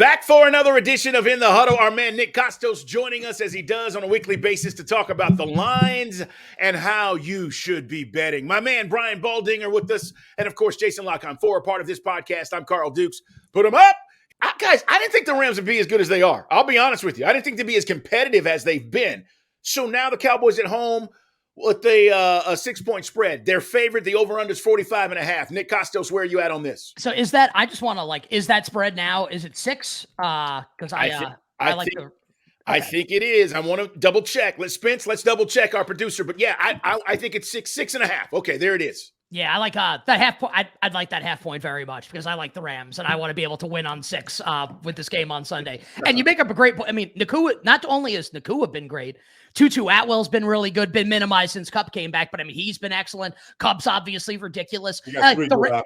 Back for another edition of In the Huddle. Our man Nick Kostos joining us as he does on a weekly basis to talk about the lines and how you should be betting. My man Brian Baldinger with us, and of course Jason Lockheim for a part of this podcast. I'm Carl Dukes. Put them up. Guys, I didn't think the Rams would be as good as they are. I'll be honest with you. I didn't think they'd be as competitive as they've been. So now the Cowboys at home with a 6-point spread. Their favorite, the over-under is 45.5. Nick Kostos, where are you at on this? So is that, I just want to is that spread now? Is it 6? Because I think it is. I want to double check. Let's double check our producer. But yeah, I think it's 6.5. Okay, there it is. Yeah, I like that half point. I'd like that half point very much because I like the Rams and I want to be able to win on 6 with this game on Sunday. And you make up a great point. I mean, Nakua, not only has Nakua been great, Tutu Atwell's been really good, been minimized since Kupp came back, but I mean, he's been excellent. Kupp's obviously ridiculous. The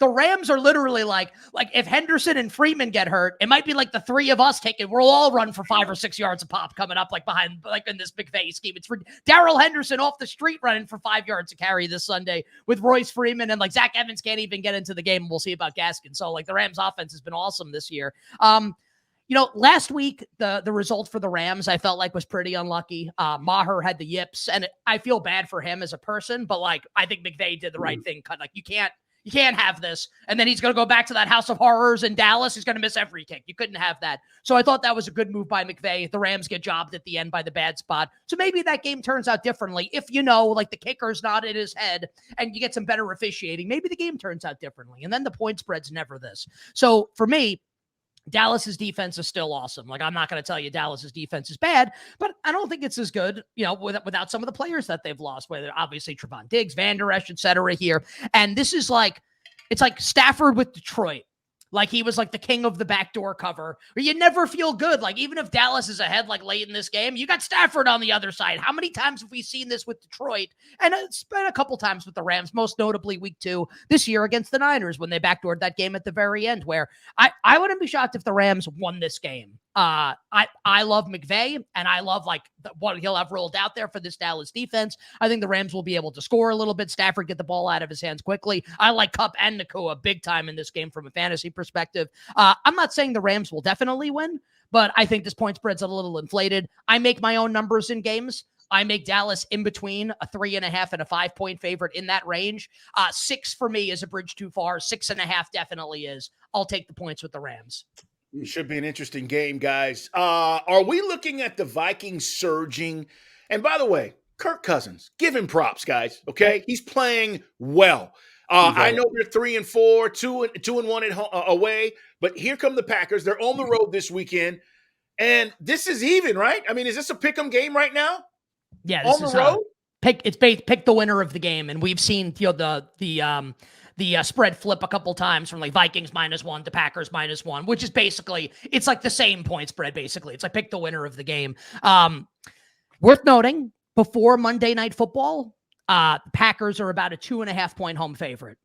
Rams are literally like if Henderson and Freeman get hurt, it might be like the three of us we'll all run for 5 or 6 yards a pop coming up behind in this McVay scheme. It's Darrell Henderson off the street running for 5 yards to carry this Sunday with Royce Freeman, and Zach Evans can't even get into the game. We'll see about Gaskin. So the Rams offense has been awesome this year. Last week, the result for the Rams, I felt was pretty unlucky. Maher had the yips, and I feel bad for him as a person, but I think McVay did the right thing. You can't have this. And then he's going to go back to that house of horrors in Dallas. He's going to miss every kick. You couldn't have that. So I thought that was a good move by McVay. The Rams get jobbed at the end by the bad spot. So maybe that game turns out differently. If the kicker's not in his head and you get some better officiating, maybe the game turns out differently. And then the point spread's never this. So for me, Dallas's defense is still awesome. I'm not going to tell you Dallas's defense is bad, but I don't think it's as good, without some of the players that they've lost, whether obviously Trevon Diggs, Van Der Esch, et cetera here. And this is it's like Stafford with Detroit. He was the king of the backdoor cover, where you never feel good. Even if Dallas is ahead, late in this game, you got Stafford on the other side. How many times have we seen this with Detroit? And it's been a couple times with the Rams, most notably week 2 this year against the Niners when they backdoored that game at the very end, where I wouldn't be shocked if the Rams won this game. I love McVay, and I love what he'll have rolled out there for this Dallas defense. I think the Rams will be able to score a little bit. Stafford get the ball out of his hands quickly. I like Kupp and Nakua big time in this game from a fantasy perspective. I'm not saying the Rams will definitely win, but I think this point spread's a little inflated. I make my own numbers in games. I make Dallas in between a 3.5 and a 5-point favorite in that range. 6 for me is a bridge too far. 6.5 definitely is. I'll take the points with the Rams. It should be an interesting game, guys. Are we looking at the Vikings surging? And by the way, Kirk Cousins, give him props, guys. Okay, he's playing well. I know they're 3-4, 2-1 at home, away, but here come the Packers. They're on the road this weekend, and this is even, right? I mean, is this a pick'em game right now? Yeah, this on the road. Pick the winner of the game, and we've seen the spread flip a couple times from Vikings -1 to Packers -1, which is basically, it's the same point spread, basically. It's pick the winner of the game. Worth noting, before Monday Night Football, Packers are about a 2.5-point home favorite.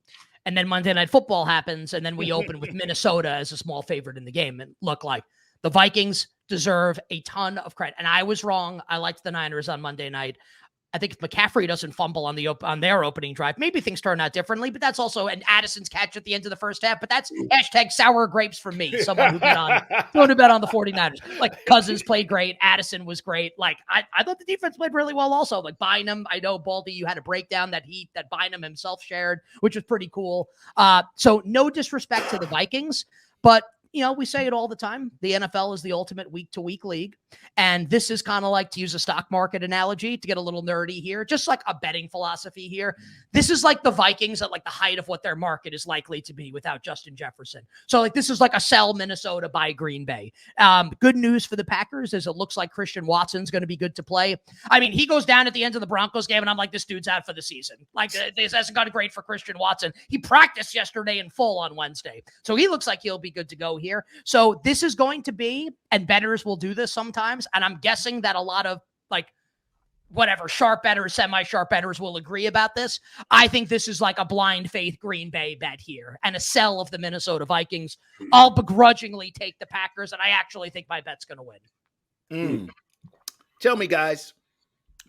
And then Monday Night Football happens, and then we open with Minnesota as a small favorite in the game. And look, the Vikings deserve a ton of credit. And I was wrong. I liked the Niners on Monday night. I think if McCaffrey doesn't fumble on their opening drive, maybe things turn out differently, but that's also an Addison's catch at the end of the first half. But that's #sour grapes for me. Someone who bet on the 49ers. Cousins played great. Addison was great. I thought the defense played really well also. Bynum, I know, Baldy, you had a breakdown that Bynum himself shared, which was pretty cool. So no disrespect to the Vikings, but we say it all the time. The NFL is the ultimate week-to-week league. And this is kind of to use a stock market analogy to get a little nerdy here, just a betting philosophy here. This is the Vikings at the height of what their market is likely to be without Justin Jefferson. So this is a sell Minnesota buy Green Bay. Good news for the Packers is it looks like Christian Watson's going to be good to play. I mean, he goes down at the end of the Broncos game and I'm this dude's out for the season. This hasn't gone great for Christian Watson. He practiced yesterday in full on Wednesday. So he looks like he'll be good to go here. So this is going to be, and bettors will do this sometimes, and I'm guessing that a lot of sharp bettors, semi-sharp bettors will agree about this. I think this is a blind faith Green Bay bet here and a sell of the Minnesota Vikings. I'll begrudgingly take the Packers, and I actually think my bet's going to win. Tell me, guys,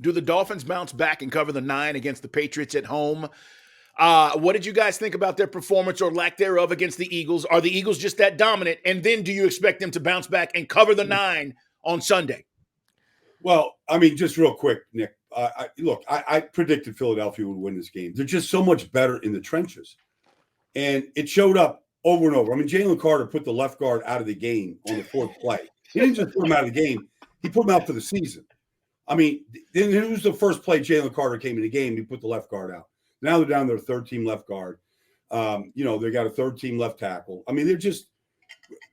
do the Dolphins bounce back and cover the 9 against the Patriots at home? What did you guys think about their performance or lack thereof against the Eagles? Are the Eagles just that dominant? And then do you expect them to bounce back and cover the 9 on Sunday? Well, I mean, just real quick, Nick. I predicted Philadelphia would win this game. They're just so much better in the trenches. And it showed up over and over. I mean, Jalen Carter put the left guard out of the game on the 4th play. He didn't just put him out of the game. He put him out for the season. I mean, it was the first play Jalen Carter came in the game. He put the left guard out. Now they're down to their 3rd-team left guard. They got a 3rd-team left tackle. I mean, they're just,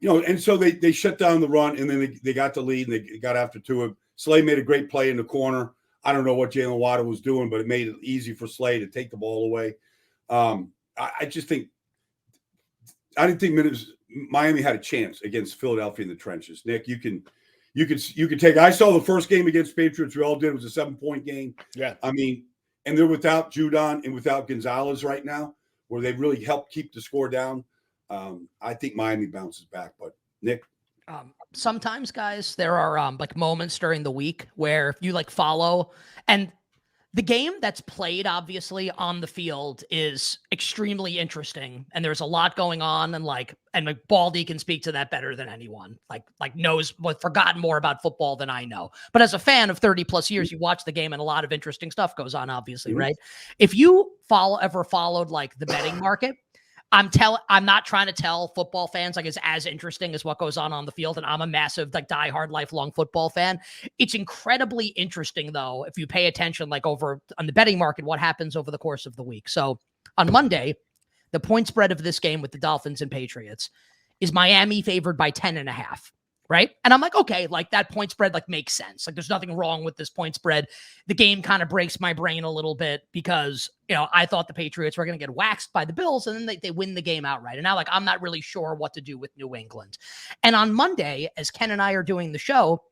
and so they shut down the run, and then they got the lead, and they got after Tua. Slay made a great play in the corner. I don't know what Jalen Waddle was doing, but it made it easy for Slay to take the ball away. I just think I didn't think Miami had a chance against Philadelphia in the trenches. Nick, you can take. I saw the first game against Patriots. We all did. It was a 7-point game. Yeah. I mean, and they're without Judon and without Gonzalez right now, where they really helped keep the score down. I think Miami bounces back. But Nick. Sometimes, guys, there are like moments during the week where if you like follow, and the game that's played obviously on the field is extremely interesting, and there's a lot going on, and Baldy can speak to that better than anyone. Like knows forgotten more about football than I know. But as a fan of 30 plus years, you watch the game, and a lot of interesting stuff goes on. Obviously, right? If you ever followed like the betting market. I'm not trying to tell football fans like it's as interesting as what goes on the field. And I'm a massive, like diehard lifelong football fan. It's incredibly interesting though, if you pay attention, like over on the betting market, what happens over the course of the week. So on Monday, the point spread of this game with the Dolphins and Patriots is Miami favored by 10.5. Right. And I'm like, okay, like that point spread, like makes sense. Like there's nothing wrong with this point spread. The game kind of breaks my brain a little bit because, I thought the Patriots were going to get waxed by the Bills and then they win the game outright. And now like, I'm not really sure what to do with New England. And on Monday, as Ken and I are doing the show,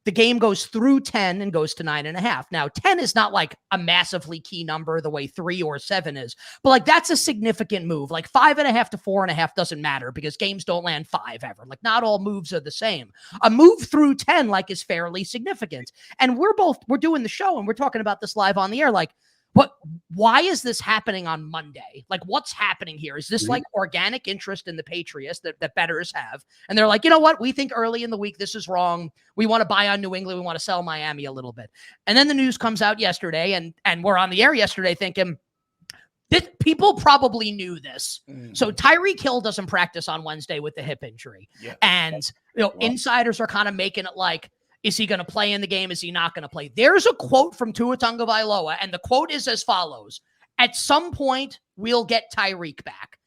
the game goes through 10 and goes to 9.5. Now, 10 is not like a massively key number the way 3 or 7 is, but like that's a significant move. Like 5.5 to 4.5 doesn't matter because games don't land 5 ever. Like not all moves are the same. A move through 10 like is fairly significant. And we're doing the show and we're talking about this live on the air. Like, why is this happening on Monday? Like, what's happening here? Is this like organic interest in the Patriots that bettors have? And they're like, you know what? We think early in the week, this is wrong. We want to buy on New England. We want to sell Miami a little bit. And then the news comes out yesterday and we're on the air yesterday thinking people probably knew this. So Tyreek Hill doesn't practice on Wednesday with the hip injury. Yeah. And, insiders are kind of making it like, is he going to play in the game? Is he not going to play? There's a quote from Tua Tagovailoa, and the quote is as follows. At some point, we'll get Tyreek back.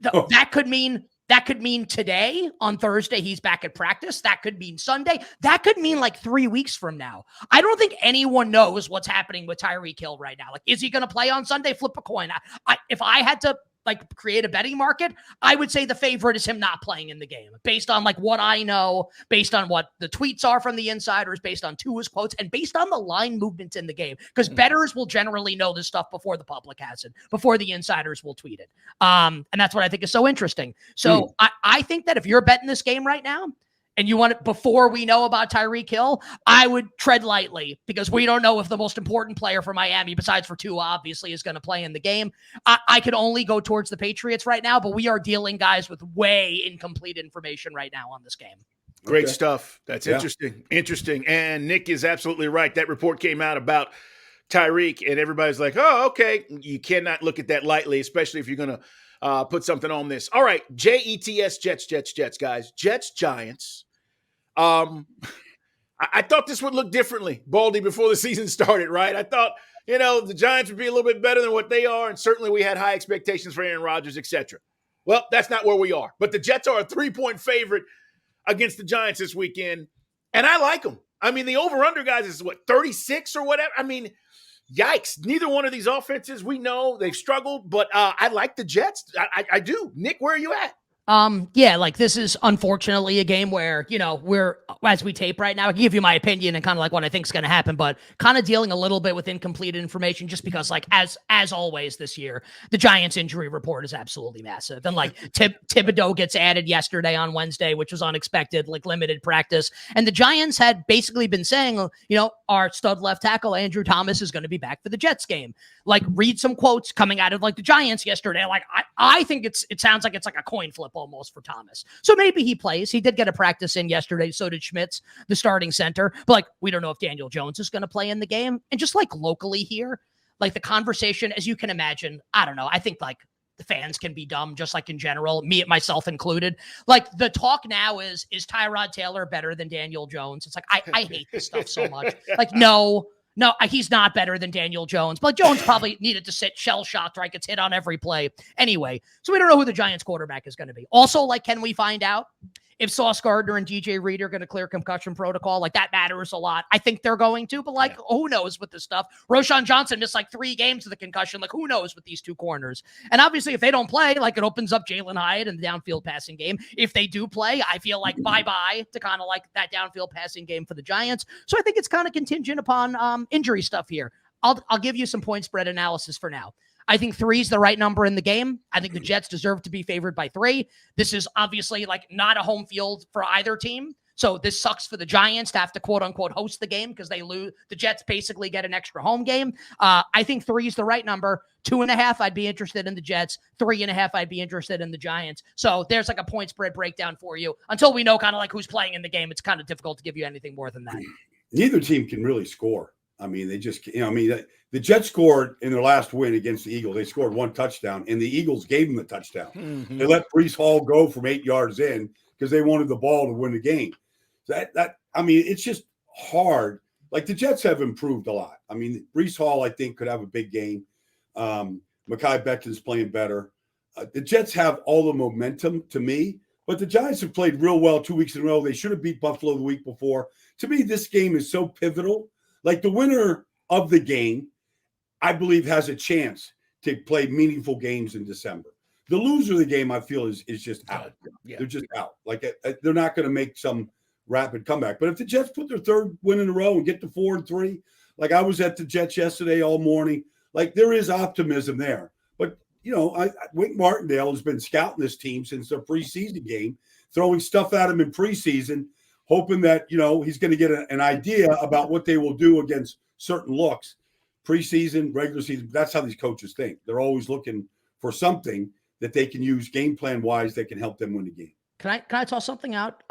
That could mean today on Thursday, he's back at practice. That could mean Sunday. That could mean like 3 weeks from now. I don't think anyone knows what's happening with Tyreek Hill right now. Like, is he going to play on Sunday? Flip a coin. If I had to like create a betting market, I would say the favorite is him not playing in the game based on like what I know, based on what the tweets are from the insiders, based on Tua's quotes, and based on the line movements in the game. Because bettors will generally know this stuff before the public has it, before the insiders will tweet it. And that's what I think is so interesting. So I think that if you're betting this game right now, and you want it before we know about Tyreek Hill, I would tread lightly because we don't know if the most important player for Miami, besides for Tua, obviously, is going to play in the game. I could only go towards the Patriots right now, but we are dealing, guys, with way incomplete information right now on this game. Great stuff. That's interesting. And Nick is absolutely right. That report came out about Tyreek, and everybody's like, oh, okay. You cannot look at that lightly, especially if you're going to put something on this. All right, Jets, Jets, guys. Jets, Giants. I thought this would look differently, Baldy, before the season started, right? I thought, the Giants would be a little bit better than what they are, and certainly we had high expectations for Aaron Rodgers, etc. Well, that's not where we are. But the Jets are a 3-point favorite against the Giants this weekend, and I like them. I mean, the over-under, guys, is 36 or whatever? I mean, yikes. Neither one of these offenses, we know they've struggled, but I like the Jets. I do. Nick, where are you at? Yeah, like this is unfortunately a game where, we're, as we tape right now, I can give you my opinion and kind of like what I think is going to happen, but kind of dealing a little bit with incomplete information just because like, as always this year, the Giants injury report is absolutely massive. And like Thibodeau gets added yesterday on Wednesday, which was unexpected, like limited practice. And the Giants had basically been saying, our stud left tackle, Andrew Thomas, is going to be back for the Jets game. Like read some quotes coming out of like the Giants yesterday. Like I think it sounds like it's like a coin flip almost for Thomas. So maybe he plays. He did get a practice in yesterday. So did Schmitz, the starting center. But like, we don't know if Daniel Jones is going to play in the game. And just like locally here, like the conversation, as you can imagine, I don't know. I think like the fans can be dumb, just like in general, myself included. Like the talk now is Tyrod Taylor better than Daniel Jones? It's like, I hate this stuff so much. Like, no, he's not better than Daniel Jones. But Jones probably needed to sit shell-shocked, right? Gets hit on every play. Anyway, so we don't know who the Giants quarterback is going to be. Also, like, can we find out if Sauce Gardner and DJ Reed are going to clear concussion protocol? Like, that matters a lot. I think they're going to, but like, who knows with this stuff? Roshan Johnson missed like 3 games of the concussion. Like, who knows with these 2 corners? And obviously, if they don't play, like, it opens up Jalen Hyatt in the downfield passing game. If they do play, I feel like bye-bye to kind of like that downfield passing game for the Giants. So I think it's kind of contingent upon injury stuff here. I'll give you some point spread analysis for now. I think 3 is the right number in the game. I think the Jets deserve to be favored by 3. This is obviously like not a home field for either team. So this sucks for the Giants to have to quote unquote host the game because they lose. The Jets basically get an extra home game. I think 3 is the right number. 2.5, I'd be interested in the Jets. 3.5, I'd be interested in the Giants. So there's like a point spread breakdown for you. Until we know kind of like who's playing in the game, it's kind of difficult to give you anything more than that. Neither team can really score. I mean, they just, the Jets scored in their last win against the Eagles. They scored 1 touchdown, and the Eagles gave them the touchdown. Mm-hmm. They let Breece Hall go from 8 yards in because they wanted the ball to win the game. It's just hard. Like, the Jets have improved a lot. I mean, Breece Hall, I think, could have a big game. Mekhi Becton's playing better. The Jets have all the momentum to me, but the Giants have played real well 2 weeks in a row. They should have beat Buffalo the week before. To me, this game is so pivotal. Like, the winner of the game, I believe, has a chance to play meaningful games in December. The loser of the game, I feel, is just out. Yeah. They're just out. Like, they're not going to make some rapid comeback. But if the Jets put their 3rd win in a row and get to 4-3, like I was at the Jets yesterday all morning, like there is optimism there. But, Wink Martindale has been scouting this team since their preseason game, throwing stuff at him in preseason, hoping that, he's going to get an idea about what they will do against certain looks. Preseason, regular season, that's how these coaches think. They're always looking for something that they can use game plan wise that can help them win the game. Can I toss something out?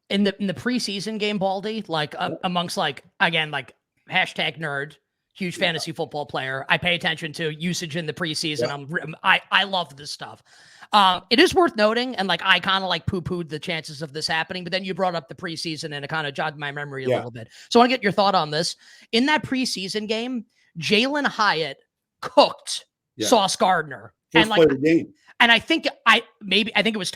In the preseason game, Baldy, like amongst like, again, like hashtag nerd, huge fantasy football player. I pay attention to usage in the preseason. Yeah. I love this stuff. It is worth noting, and like I kind of like poo-pooed the chances of this happening, but then you brought up the preseason and it kind of jogged my memory a little bit. So I want to get your thought on this. In that preseason game, Jalen Hyatt cooked Sauce Gardner. First play of the game. And I think it was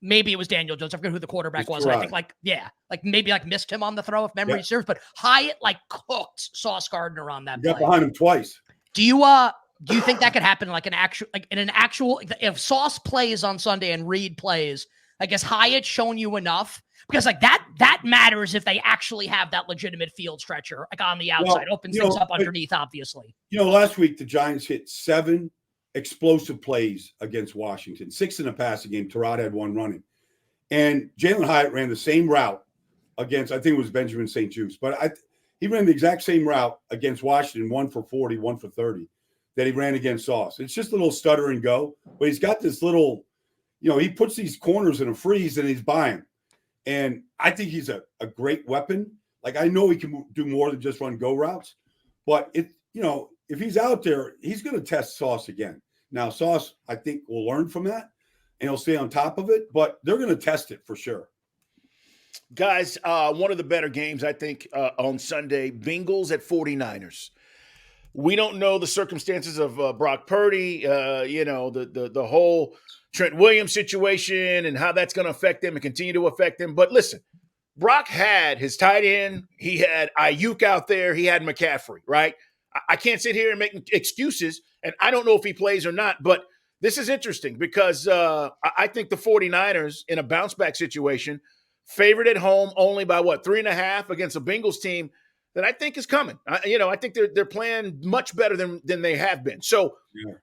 maybe it was Daniel Jones. I forget who the quarterback was. I think maybe missed him on the throw if memory serves, but Hyatt like cooked Sauce Gardner on that play. Got behind him twice. Do you think that could happen in an actual if Sauce plays on Sunday and Reed plays, I guess Hyatt's shown you enough? Because like that matters if they actually have that legitimate field stretcher like on the outside, opens things up underneath, obviously. Last week the Giants hit 7 explosive plays against Washington, 6 in a passing game. Tyrod had 1 running. And Jalen Hyatt ran the same route against, I think it was Benjamin St. Juste, but he ran the exact same route against Washington, 1 for 40, 1 for 30, that he ran against Sauce. It's just a little stutter and go, but he's got this little, he puts these corners in a freeze and he's buying. And I think he's a great weapon. Like, I know he can do more than just run go routes, but if he's out there, he's going to test Sauce again. Now, Sauce, I think, will learn from that, and he'll stay on top of it, but they're going to test it for sure. Guys, one of the better games, I think, on Sunday, Bengals at 49ers. We don't know the circumstances of Brock Purdy, the whole Trent Williams situation and how that's going to affect them and continue to affect them. But listen, Brock had his tight end. He had Ayuk out there. He had McCaffrey, right? I can't sit here and make excuses, and I don't know if he plays or not, but This is interesting because I think the 49ers in a bounce back situation, favored at home only by 3.5 against a Bengals team that I think is coming. I think they're playing much better than they have been. So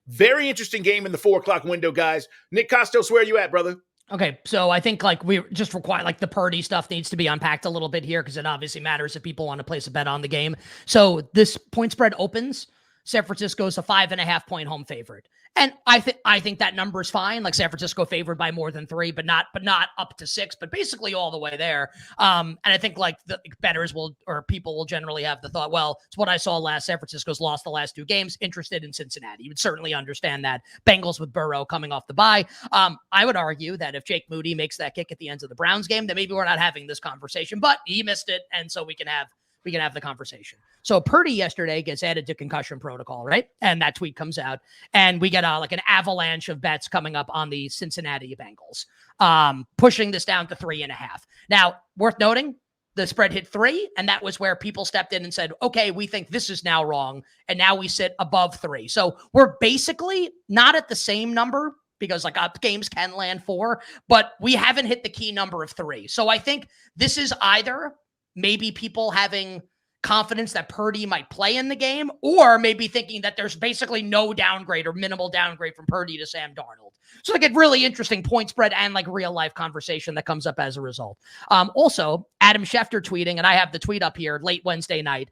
very interesting game in the 4:00 window, guys. Nick Kostos, where are you at, brother? Okay, so I think we just require the Purdy stuff needs to be unpacked a little bit here because it obviously matters if people want to place a bet on the game. So this point spread opens. San Francisco's a 5.5 point home favorite. And I think that number is fine. San Francisco favored by more than 3, but not up to 6, but basically all the way there. And I think the bettors people will generally have the thought, well, it's what I saw last. San Francisco's lost the last 2 games, interested in Cincinnati. You would certainly understand that. Bengals with Burrow coming off the bye. I would argue that if Jake Moody makes that kick at the end of the Browns game, then maybe we're not having this conversation, but he missed it. And so we can have the conversation. So Purdy yesterday gets added to concussion protocol, right? And that tweet comes out, and we get an avalanche of bets coming up on the Cincinnati Bengals, pushing this down to 3.5. Now, worth noting, the spread hit 3, and that was where people stepped in and said, okay, we think this is now wrong, and now we sit above 3. So we're basically not at the same number, because games can land 4, but we haven't hit the key number of 3. So I think this is either maybe people having confidence that Purdy might play in the game, or maybe thinking that there's basically no downgrade or minimal downgrade from Purdy to Sam Darnold. So a really interesting point spread and real life conversation that comes up as a result. Also, Adam Schefter tweeting, and I have the tweet up here late Wednesday night.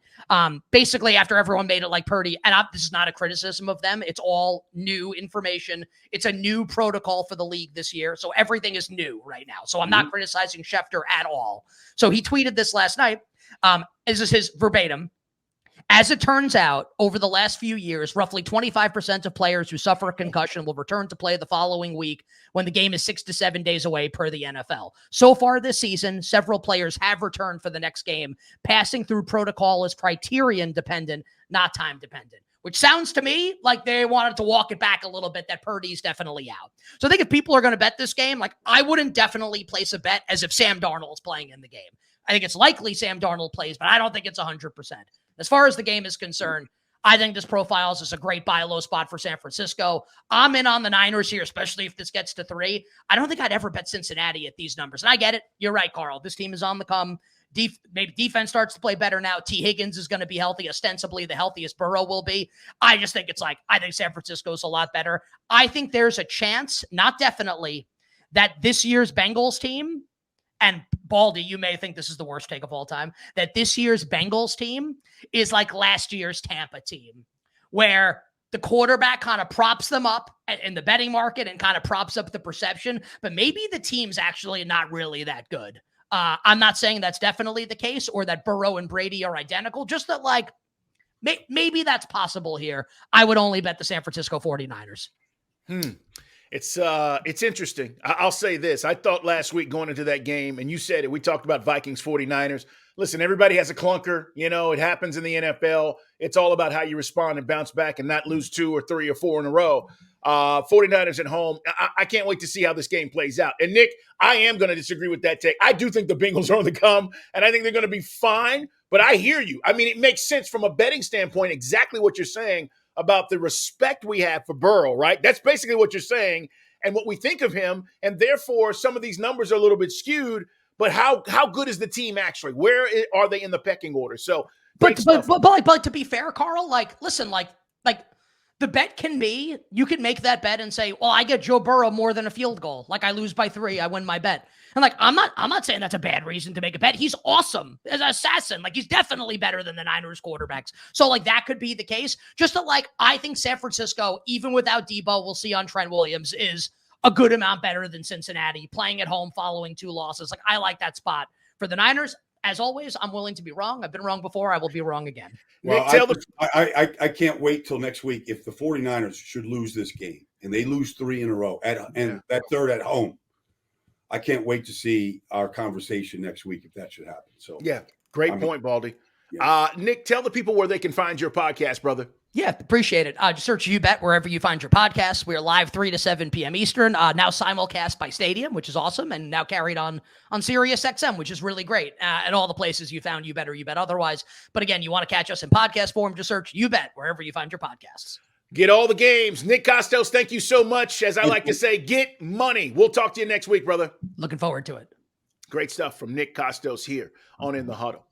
Basically, after everyone made it Purdy, and this is not a criticism of them. It's all new information. It's a new protocol for the league this year. So everything is new right now. So I'm not criticizing Schefter at all. So he tweeted this last night. This is his verbatim. As it turns out, over the last few years, roughly 25% of players who suffer a concussion will return to play the following week when the game is 6 to 7 days away per the NFL. So far this season, several players have returned for the next game, passing through protocol as criterion dependent, not time dependent, which sounds to me like they wanted to walk it back a little bit, that Purdy's definitely out. So I think if people are going to bet this game, I wouldn't definitely place a bet as if Sam Darnold's playing in the game. I think it's likely Sam Darnold plays, but I don't think it's 100%. As far as the game is concerned, I think this profiles as a great buy low spot for San Francisco. I'm in on the Niners here, especially if this gets to 3. I don't think I'd ever bet Cincinnati at these numbers. And I get it. You're right, Carl. This team is on the come. Maybe defense starts to play better now. T. Higgins is going to be healthy, ostensibly the healthiest Burrow will be. I just think it's I think San Francisco's a lot better. I think there's a chance, not definitely, that this year's Bengals team, and Baldy, you may think this is the worst take of all time, that this year's Bengals team is like last year's Tampa team, where the quarterback kind of props them up in the betting market and kind of props up the perception, but maybe the team's actually not really that good. I'm not saying that's definitely the case or that Burrow and Brady are identical, just that maybe that's possible here. I would only bet the San Francisco 49ers. It's interesting. I'll say this. I thought last week going into that game, and you said it, we talked about Vikings 49ers. Listen, everybody has a clunker. It happens in the NFL. It's all about how you respond and bounce back and not lose 2 or 3 or 4 in a row. 49ers at home. I can't wait to see how this game plays out. And Nick, I am going to disagree with that take. I do think the Bengals are on the come, and I think they're going to be fine. But I hear you. I mean, it makes sense from a betting standpoint, exactly what you're saying about the respect we have for Burrow, right? That's basically what you're saying and what we think of him. And therefore, some of these numbers are a little bit skewed. But how good is the team actually? Where are they in the pecking order? So, but to be fair, Carl, listen, the bet can be, you can make that bet and say, well, I get Joe Burrow more than a field goal. I lose by 3, I win my bet. And I'm not saying that's a bad reason to make a bet. He's awesome as an assassin. He's definitely better than the Niners quarterbacks. So that could be the case. Just that I think San Francisco, even without Debo, we'll see on Trent Williams, is a good amount better than Cincinnati, playing at home following 2 losses. I like that spot for the Niners. As always, I'm willing to be wrong. I've been wrong before. I will be wrong again. Well, I can't wait till next week. If the 49ers should lose this game and they lose 3 in a row and that third at home, I can't wait to see our conversation next week if that should happen. So great point, Baldy. Yeah. Nick, tell the people where they can find your podcast, brother. Yeah, appreciate it. Just search YouBet wherever you find your podcasts. We're live 3 to 7 p.m. Eastern, now simulcast by Stadium, which is awesome, and now carried on Sirius XM, which is really great, and all the places you found YouBet or YouBet otherwise. But again, you want to catch us in podcast form, just search YouBet wherever you find your podcasts. Get all the games. Nick Kostos, thank you so much. As I like to say, get money. We'll talk to you next week, brother. Looking forward to it. Great stuff from Nick Kostos here on In the Huddle.